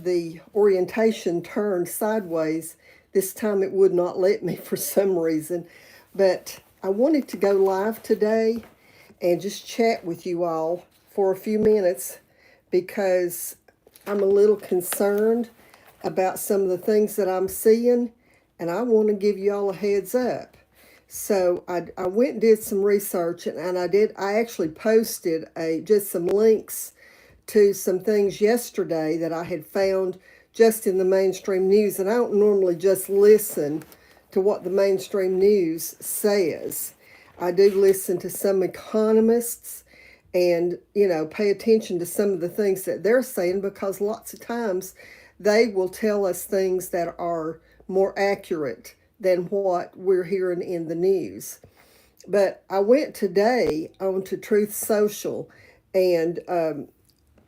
the orientation turned sideways, this time it would not let me for some reason. But I wanted to go live today and just chat with you all for a few minutes because I'm a little concerned about some of the things that I'm seeing, and I want to give you all a heads up. So I went and did some research, and I actually posted just some links to some things yesterday that I had found just in the mainstream news. And I don't normally just listen to what the mainstream news says. I do listen to some economists and, pay attention to some of the things that they're saying, because lots of times they will tell us things that are more accurate than what we're hearing in the news. But I went today onto Truth Social, and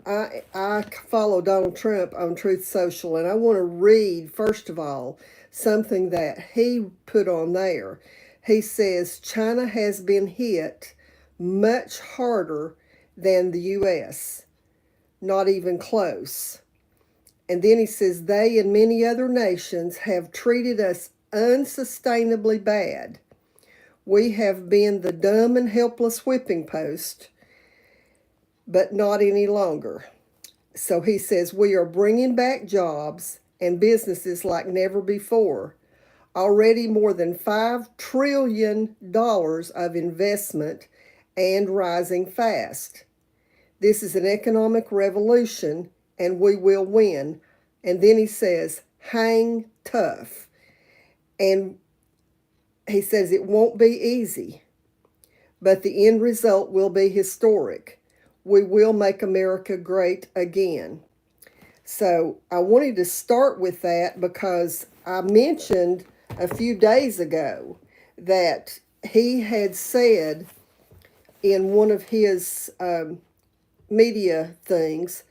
I follow Donald Trump on Truth Social, and I want to read, first of all, something that he put on there. He says China has been hit much harder than the U.S., not even close. And then he says they and many other nations have treated us unsustainably bad. We have been the dumb and helpless whipping post, but not any longer. So he says we are bringing back jobs and businesses like never before. Already more than $5 trillion of investment and rising fast. This is an economic revolution, and we will win. And then he says, hang tough. And he says it won't be easy, but the end result will be historic. We will make America great again. So I wanted to start with that because I mentioned a few days ago that he had said in one of his media things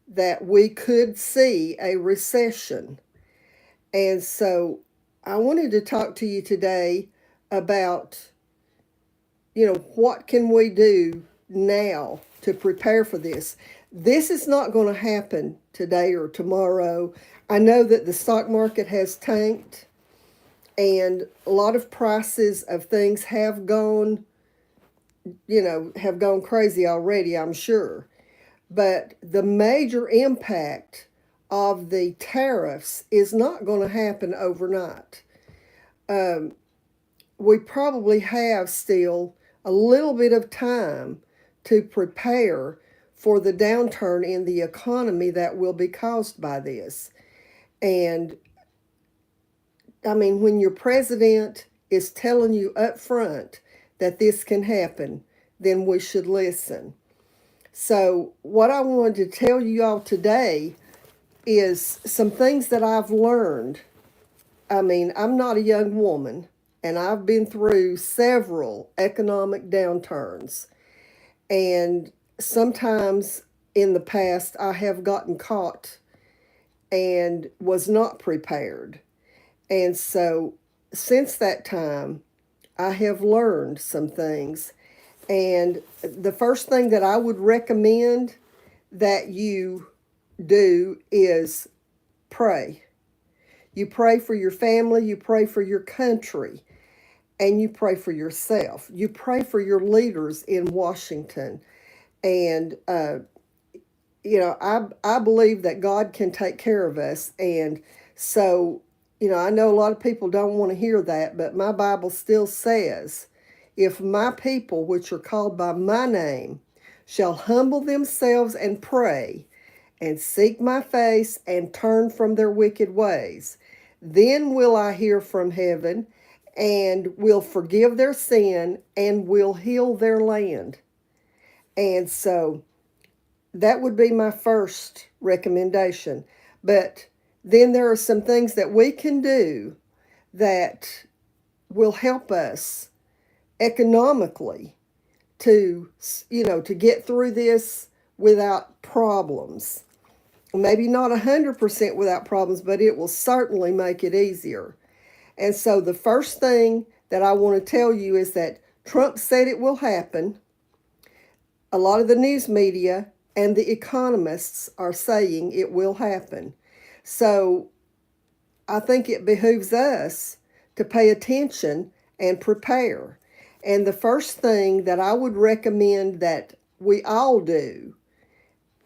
that we could see a recession. And so I wanted to talk to you today about, what can we do now to prepare for this. This is not going to happen today or tomorrow. I know that the stock market has tanked, and a lot of prices of things have gone crazy already, I'm sure. But the major impact of the tariffs is not going to happen overnight. We probably have still a little bit of time to prepare for the downturn in the economy that will be caused by this. And I mean, when your president is telling you up front that this can happen, then we should listen. So what I wanted to tell you all today is some things that I've learned. I mean, I'm not a young woman, and I've been through several economic downturns. And sometimes in the past, I have gotten caught and was not prepared. And so since that time, I have learned some things. And the first thing that I would recommend that you do is pray. You pray for your family, you pray for your country, and you pray for yourself. You pray for your leaders in Washington. And, I believe that God can take care of us. And so, I know a lot of people don't want to hear that, but my Bible still says, if my people, which are called by my name, shall humble themselves and pray and seek my face and turn from their wicked ways, then will I hear from heaven and will forgive their sin and will heal their land. And so that would be my first recommendation. But then there are some things that we can do that will help us economically to get through this without problems. Maybe not 100% without problems, but it will certainly make it easier. And so the first thing that I want to tell you is that Trump said it will happen. A lot of the news media and the economists are saying it will happen. So I think it behooves us to pay attention and prepare. And the first thing that I would recommend that we all do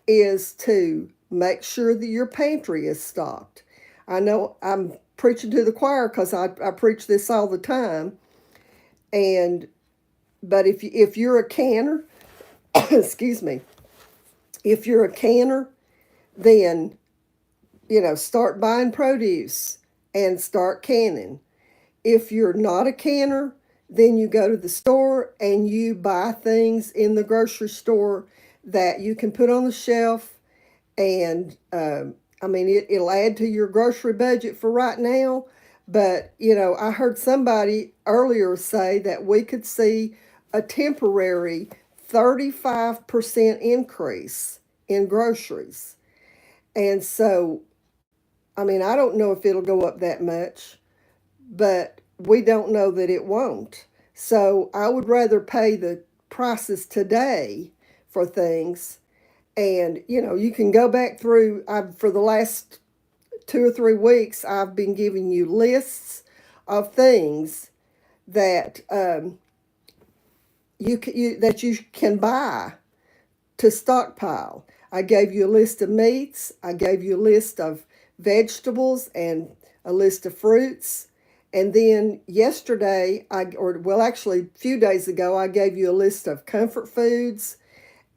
is to make sure that your pantry is stocked. I know I'm preaching to the choir because I preach this all the time. And but if you're a canner, excuse me, if you're a canner, then start buying produce and start canning. If you're not a canner, then you go to the store and you buy things in the grocery store that you can put on the shelf. And it'll add to your grocery budget for right now. But, I heard somebody earlier say that we could see a temporary 35% increase in groceries. And so, I don't know if it'll go up that much, but we don't know that it won't. So I would rather pay the prices today for things. And, you can go back through, for the last 2 or 3 weeks, I've been giving you lists of things that that you can buy to stockpile. I gave you a list of meats. I gave you a list of vegetables and a list of fruits. And then yesterday, actually a few days ago, I gave you a list of comfort foods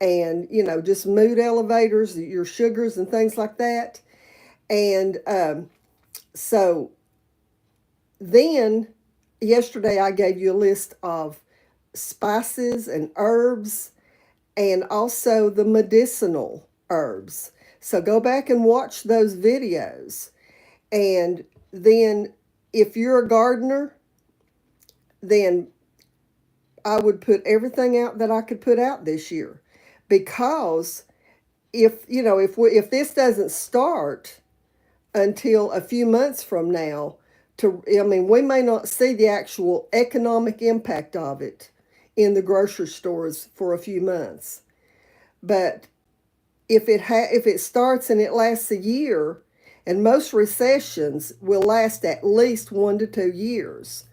and, just mood elevators, your sugars and things like that. And so then yesterday, I gave you a list of spices and herbs and also the medicinal herbs. So go back and watch those videos. And then if you're a gardener, then I would put everything out that I could put out this year. Because if this doesn't start until a few months from now, we may not see the actual economic impact of it in the grocery stores for a few months. But if it starts and it lasts a year, and most recessions will last at least 1 to 2 years.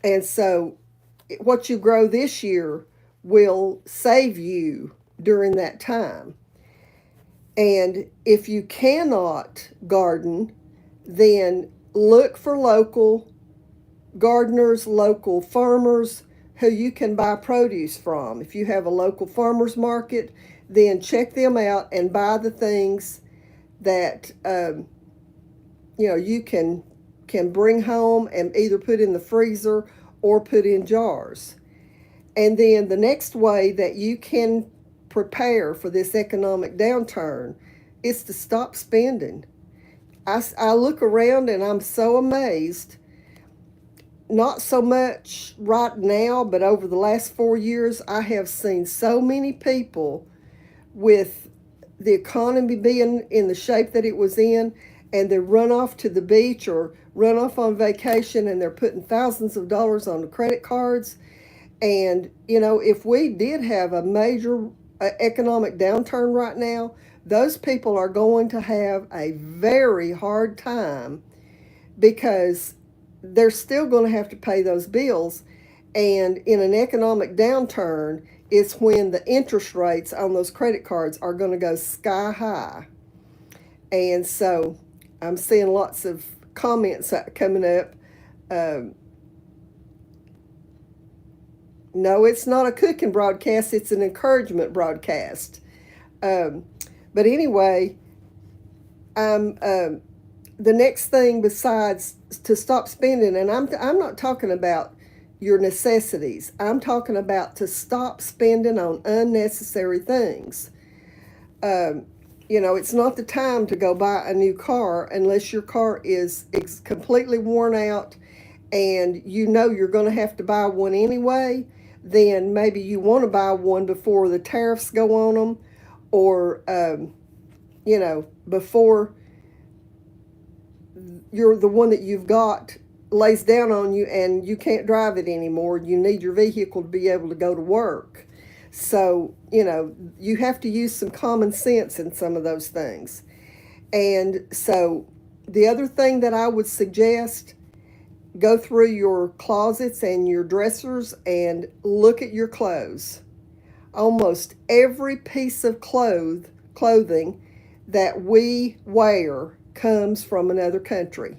And so what you grow this year will save you during that time. And if you cannot garden, then look for local gardeners, local farmers who you can buy produce from. If you have a local farmer's market, then check them out and buy the things that you can bring home and either put in the freezer or put in jars. And then the next way that you can prepare for this economic downturn is to stop spending. I look around and I'm so amazed. Not so much right now, but over the last 4 years, I have seen so many people with the economy being in the shape that it was in, and they run off to the beach or run off on vacation, and they're putting thousands of dollars on the credit cards. And, if we did have a major economic downturn right now, those people are going to have a very hard time because they're still going to have to pay those bills. And in an economic downturn, it's when the interest rates on those credit cards are going to go sky high. And so I'm seeing lots of comments coming up. No, it's not a cooking broadcast. It's an encouragement broadcast. But anyway, the next thing besides to stop spending, and I'm not talking about your necessities. I'm talking about to stop spending on unnecessary things. It's not the time to go buy a new car unless your car is completely worn out and you're going to have to buy one anyway. Then maybe you want to buy one before the tariffs go on them, or before the one that you've got lays down on you and you can't drive it anymore. You need your vehicle to be able to go to work. So, you have to use some common sense in some of those things. And so the other thing that I would suggest, go through your closets and your dressers and look at your clothes. Almost every piece of clothing that we wear comes from another country.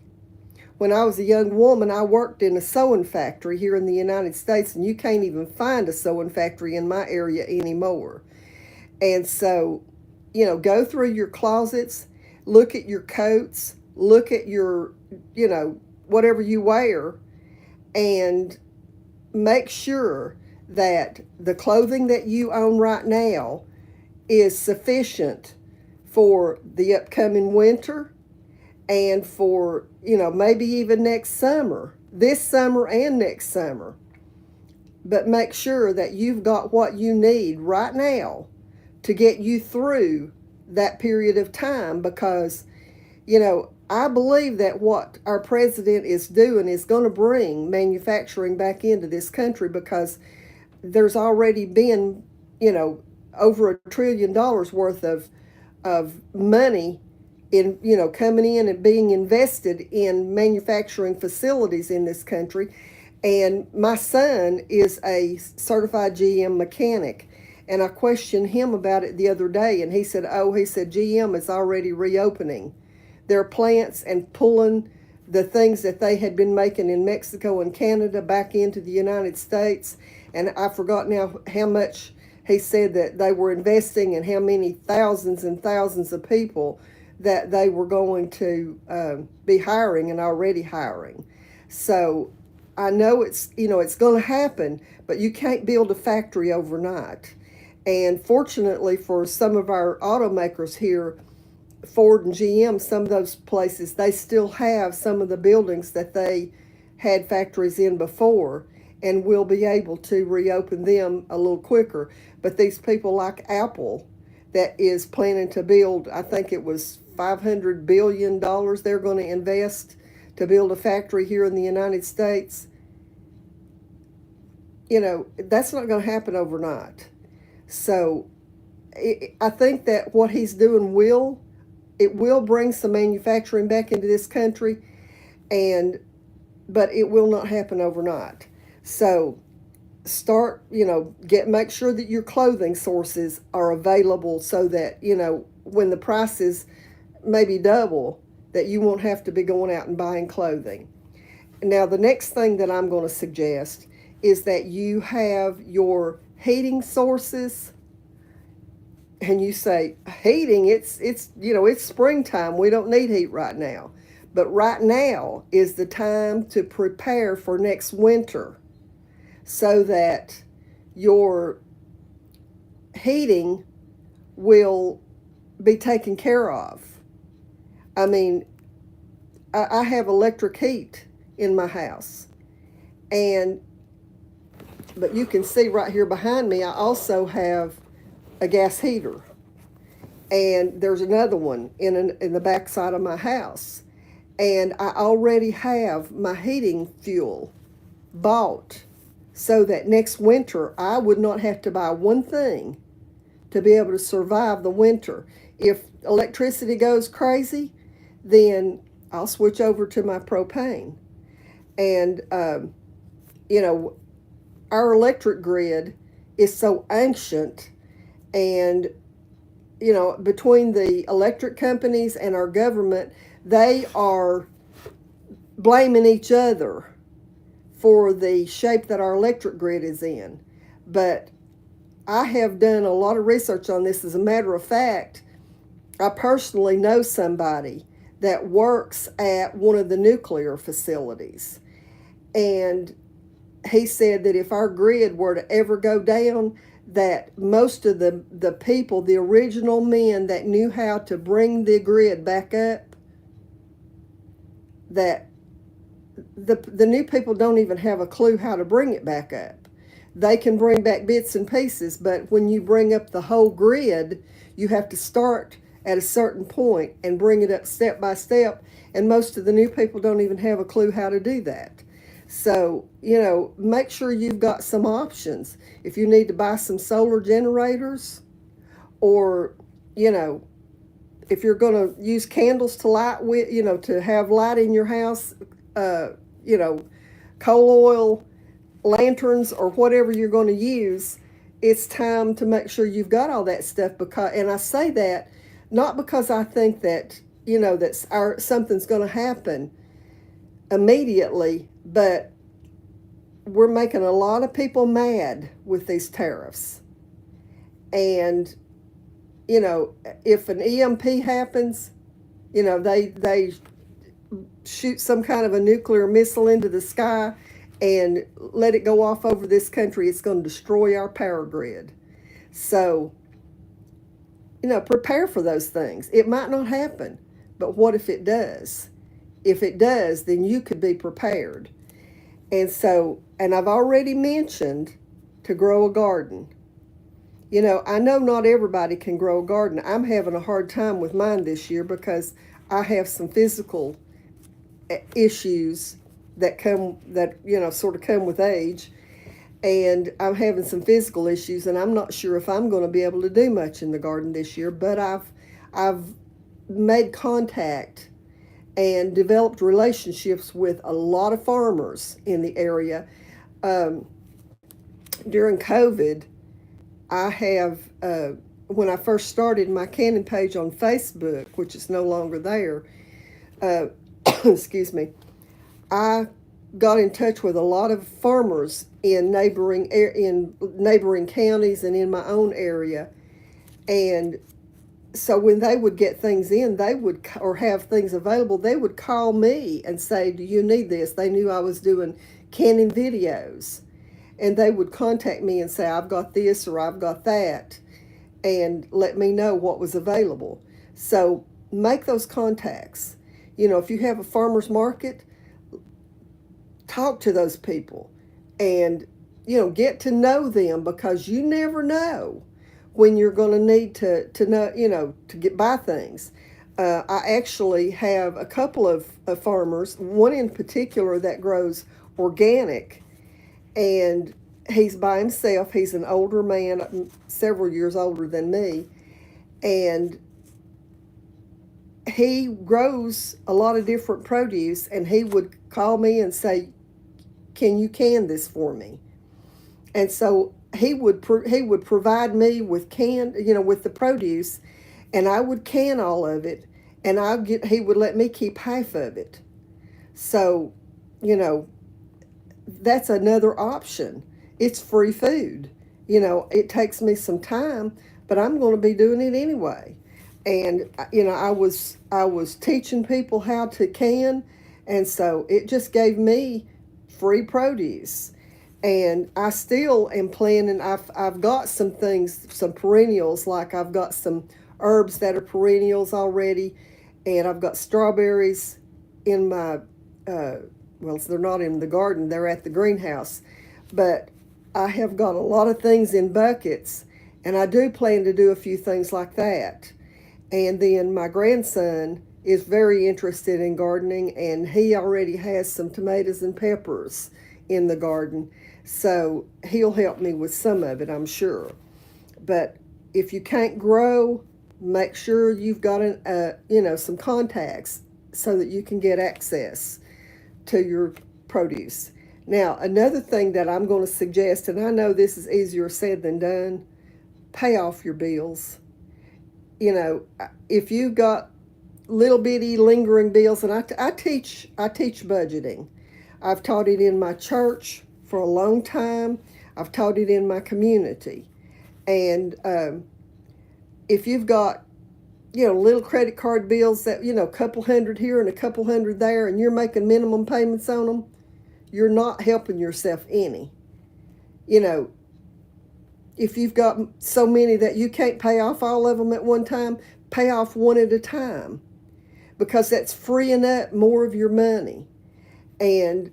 When I was a young woman, I worked in a sewing factory here in the United States, and you can't even find a sewing factory in my area anymore. And so, go through your closets, look at your coats, look at your, whatever you wear, and make sure that the clothing that you own right now is sufficient for the upcoming winter and for, maybe even next summer, this summer and next summer. But make sure that you've got what you need right now to get you through that period of time, because, I believe that what our president is doing is going to bring manufacturing back into this country, because there's already been, over $1 trillion worth of money in, coming in and being invested in manufacturing facilities in this country. And my son is a certified GM mechanic, and I questioned him about it the other day, and he said, GM is already reopening their plants and pulling the things that they had been making in Mexico and Canada back into the United States. And I forgot now how much he said that they were investing and how many thousands and thousands of people that they were going to be hiring and already hiring. So I know it's going to happen, but you can't build a factory overnight. And fortunately for some of our automakers here, Ford and GM, some of those places, they still have some of the buildings that they had factories in before, and will be able to reopen them a little quicker. But these people like Apple, that is planning to build, I think it was $500 billion they're going to invest to build a factory here in the United States. That's not going to happen overnight. So I think that what he's doing will bring some manufacturing back into this country, but it will not happen overnight. So start, make sure that your clothing sources are available, so that, when the prices maybe double, that you won't have to be going out and buying clothing. Now, the next thing that I'm going to suggest is that you have your heating sources. And you say, heating, it's springtime, we don't need heat right now. But right now is the time to prepare for next winter, so that your heating will be taken care of. I mean, I have electric heat in my house, but you can see right here behind me, I also have a gas heater, and there's another one in the back side of my house, and I already have my heating fuel bought, so that next winter I would not have to buy one thing to be able to survive the winter. If electricity goes crazy, then I'll switch over to my propane. And our electric grid is so ancient. And, between the electric companies and our government, they are blaming each other for the shape that our electric grid is in. But I have done a lot of research on this. As a matter of fact, I personally know somebody that works at one of the nuclear facilities. And he said that if our grid were to ever go down, that most of the people, the original men that knew how to bring the grid back up, that the new people don't even have a clue how to bring it back up. They can bring back bits and pieces, but when you bring up the whole grid, you have to start at a certain point and bring it up step by step, and most of the new people don't even have a clue how to do that. So, make sure you've got some options. If you need to buy some solar generators, or, if you're going to use candles to light with, to have light in your house, uh, you know, coal oil, lanterns, or whatever you're going to use, it's time to make sure you've got all that stuff. Because, and I say that not because I think that, something's going to happen immediately, but we're making a lot of people mad with these tariffs. And, if an EMP happens, they shoot some kind of a nuclear missile into the sky and let it go off over this country, it's going to destroy our power grid. So, prepare for those things. It might not happen, but what if it does? If it does, then you could be prepared. And so, and I've already mentioned to grow a garden. I know not everybody can grow a garden. I'm having a hard time with mine this year because I have some physical issues that sort of come with age. And I'm having some physical issues, and I'm not sure if I'm going to be able to do much in the garden this year, but I've made contact and developed relationships with a lot of farmers in the area. During COVID, I have, when I first started my canning page on Facebook, which is no longer there, excuse me, I got in touch with a lot of farmers in neighboring counties and in my own area. And so when they would get things in, or have things available, they would call me and say, do you need this? They knew I was doing canning videos. And they would contact me and say, I've got this or I've got that, and let me know what was available. So make those contacts. If you have a farmer's market, talk to those people and, get to know them, because you never know when you're going to need to know, to buy things. I actually have a couple of farmers, one in particular that grows organic, and he's by himself. He's an older man, several years older than me, and he grows a lot of different produce, and he would call me and say, can you can this for me? And so he would provide me with with the produce, and I would can all of it, and he would let me keep half of it. So, that's another option. It's free food. It takes me some time, but I'm going to be doing it anyway. And I was teaching people how to can, and so it just gave me free produce. And I still am planning. I've got some things, some perennials, like I've got some herbs that are perennials already, and I've got strawberries in my well, they're not in the garden, they're at the greenhouse. But I have got a lot of things in buckets, and I do plan to do a few things like that. And then my grandson is very interested in gardening, and he already has some tomatoes and peppers in the garden. So he'll help me with some of it, I'm sure. But if you can't grow, make sure you've got some contacts so that you can get access to your produce. Now, another thing that I'm going to suggest, and I know this is easier said than done, pay off your bills. If you've got little bitty lingering bills, and I teach budgeting. I've taught it in my church for a long time. I've taught it in my community. And if you've got little credit card bills that, a couple hundred here and a couple hundred there, and you're making minimum payments on them, you're not helping yourself any. If you've got so many that you can't pay off all of them at one time, pay off one at a time, because that's freeing up more of your money. And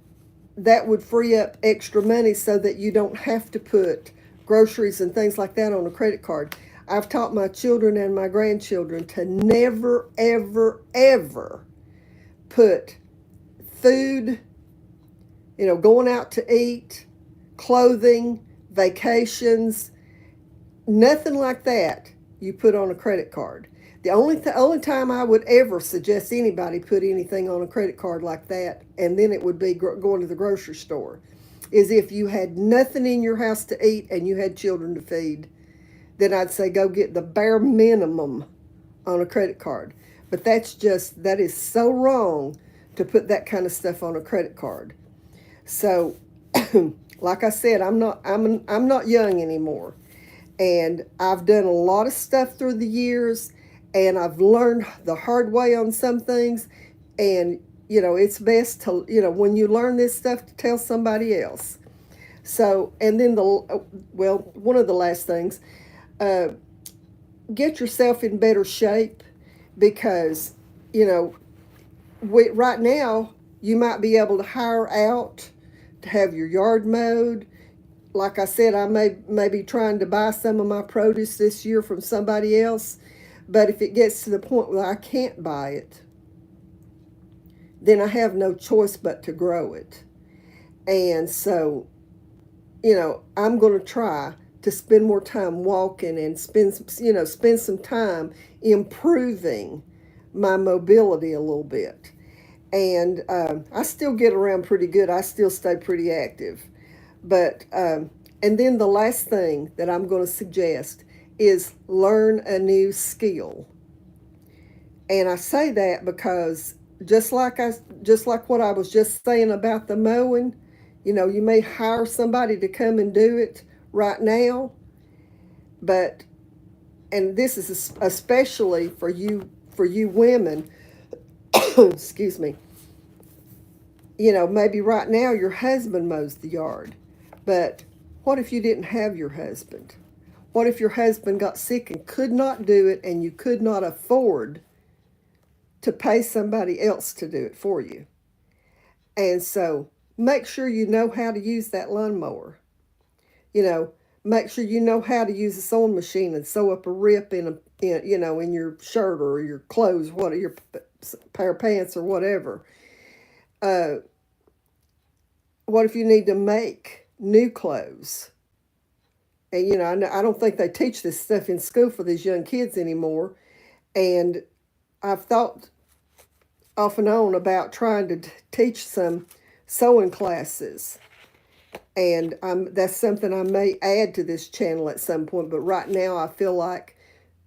that would free up extra money so that you don't have to put groceries and things like that on a credit card. I've taught my children and my grandchildren to never, ever, ever put food, going out to eat, clothing, vacations, nothing like that you put on a credit card. The only time I would ever suggest anybody put anything on a credit card like that, and then it would be going to the grocery store, is if you had nothing in your house to eat and you had children to feed. Then I'd say go get the bare minimum on a credit card. But that is so wrong to put that kind of stuff on a credit card. So, like I said, I'm not young anymore, and I've done a lot of stuff through the years, and I've learned the hard way on some things, and it's best to when you learn this stuff to tell somebody else. So, and then one of the last things, uh, get yourself in better shape, because you know right now you might be able to hire out to have your yard mowed. Like I said, I may be trying to buy some of my produce this year from somebody else, but if it gets to the point where I can't buy it, then I have no choice but to grow it. And so, I'm going to try to spend more time walking and spend some time improving my mobility a little bit. And I still get around pretty good. I still stay pretty active. But and then the last thing that I'm going to suggest is learn a new skill. And I say that because just like what I was just saying about the mowing, you may hire somebody to come and do it right now, but and this is especially for you women, excuse me. Maybe right now your husband mows the yard, but what if you didn't have your husband? What if your husband got sick and could not do it, and you could not afford to pay somebody else to do it for you? And so make sure you know how to use that lawnmower. You know, make sure you know how to use a sewing machine and sew up a rip in your shirt or your clothes, your pair of pants or whatever. Uh, what if you need to make new clothes? And I don't think they teach this stuff in school for these young kids anymore. And I've thought off and on about trying to teach some sewing classes. And that's something I may add to this channel at some point. But right now I feel like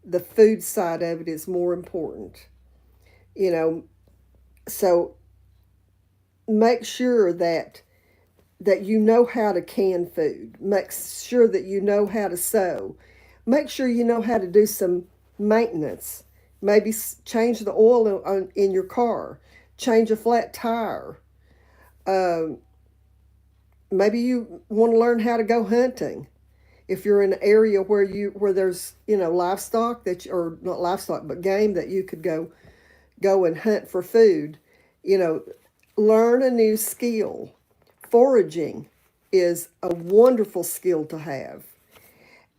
the food side of it is more important. So make sure that you know how to can food. Make sure that you know how to sew. Make sure you know how to do some maintenance. Maybe change the oil in your car. Change a flat tire. Maybe you want to learn how to go hunting. If you're in an area where there's livestock or not livestock but game that you could go and hunt for food. Learn a new skill. Foraging is a wonderful skill to have.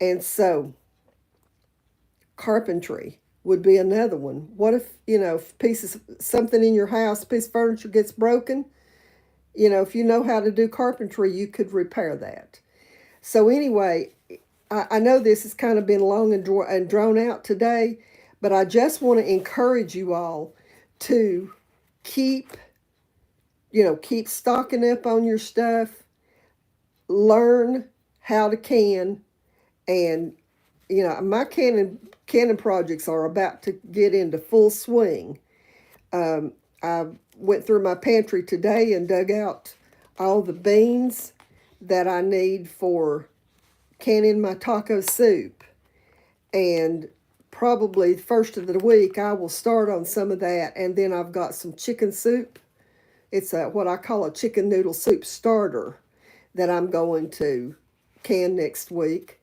And so carpentry would be another one. What if, something in your house, piece of furniture gets broken? If you know how to do carpentry, you could repair that. So anyway, I know this has kind of been long and drawn out today, but I just want to encourage you all to keep stocking up on your stuff, learn how to can, and, my canning projects are about to get into full swing. I went through my pantry today and dug out all the beans that I need for canning my taco soup. And probably first of the week, I will start on some of that. And then I've got some chicken soup. It's what I call a chicken noodle soup starter that I'm going to can next week,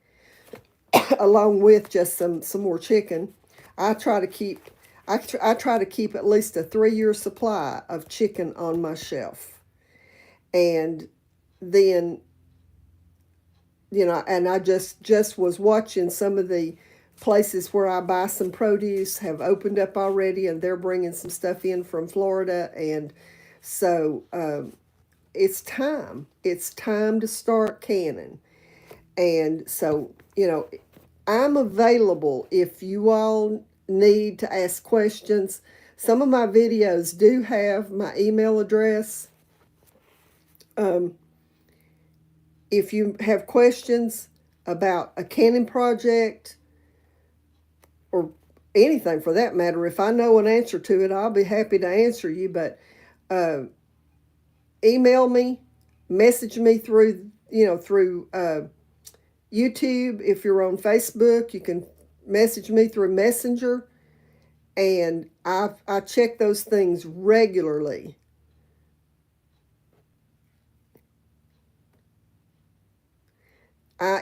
along with just some more chicken. I try to keep at least a 3-year supply of chicken on my shelf. And then, and I just was watching some of the places where I buy some produce have opened up already, and they're bringing some stuff in from Florida. And so it's time. It's time to start canning. And so, I'm available if you all need to ask questions. Some of my videos do have my email address. If you have questions about a canning project or anything for that matter, if I know an answer to it, I'll be happy to answer you. But email me, message me through, through YouTube. If you're on Facebook, you can message me through Messenger. And I check those things regularly.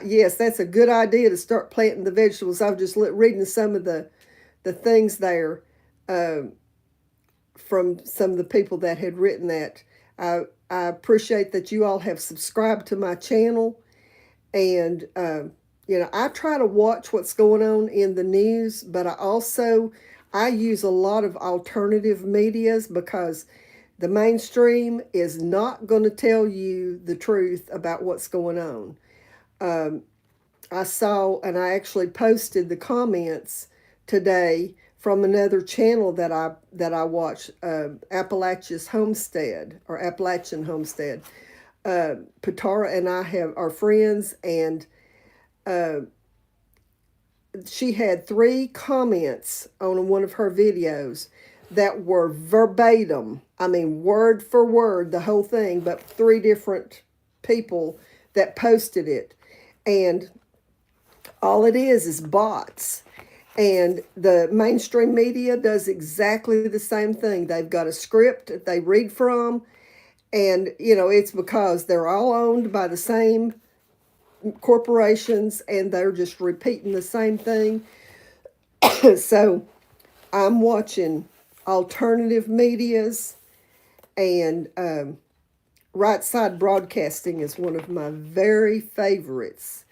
Yes, that's a good idea to start planting the vegetables. I was just reading some of the things there from some of the people that had written that. I appreciate that you all have subscribed to my channel. And, I try to watch what's going on in the news, but I use a lot of alternative medias because the mainstream is not going to tell you the truth about what's going on. I saw, and I actually posted the comments today from another channel that I watch, Appalachian Homestead. Patara and I are friends, and she had 3 comments on one of her videos that were verbatim. I mean, word for word, the whole thing, but 3 different people that posted it. And all it is bots. And the mainstream media does exactly the same thing. They've got a script that they read from, and, it's because they're all owned by the same corporations, and they're just repeating the same thing. So I'm watching alternative medias, and Right Side Broadcasting is one of my very favorites,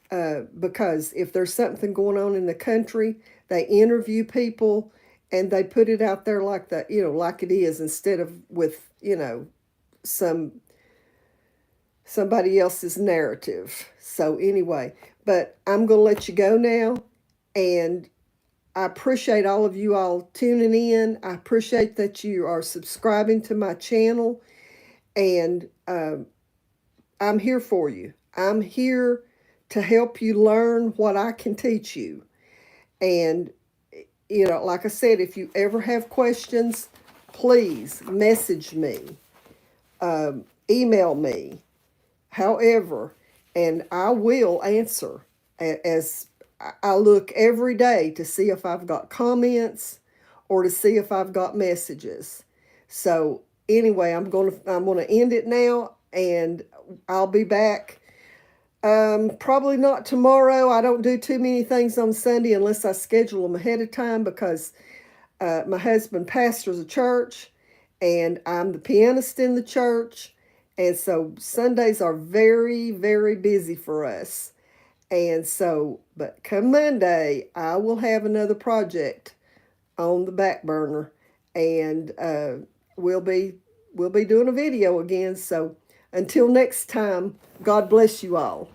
because if there's something going on in the country, they interview people and they put it out there like that, like it is, instead of with, somebody else's narrative. So anyway, but I'm going to let you go now, and I appreciate all of you all tuning in. I appreciate that you are subscribing to my channel, and I'm here for you. I'm here to help you learn what I can teach you. And, like I said, if you ever have questions, please message me, email me, however, and I will answer. As I look every day to see if I've got comments or to see if I've got messages. So anyway, I'm gonna end it now, and I'll be back. Probably not tomorrow. I don't do too many things on Sunday unless I schedule them ahead of time, because my husband pastors a church, and I'm the pianist in the church. And so Sundays are very, very busy for us. And so, but come Monday, I will have another project on the back burner, and we'll be doing a video again. So until next time, God bless you all.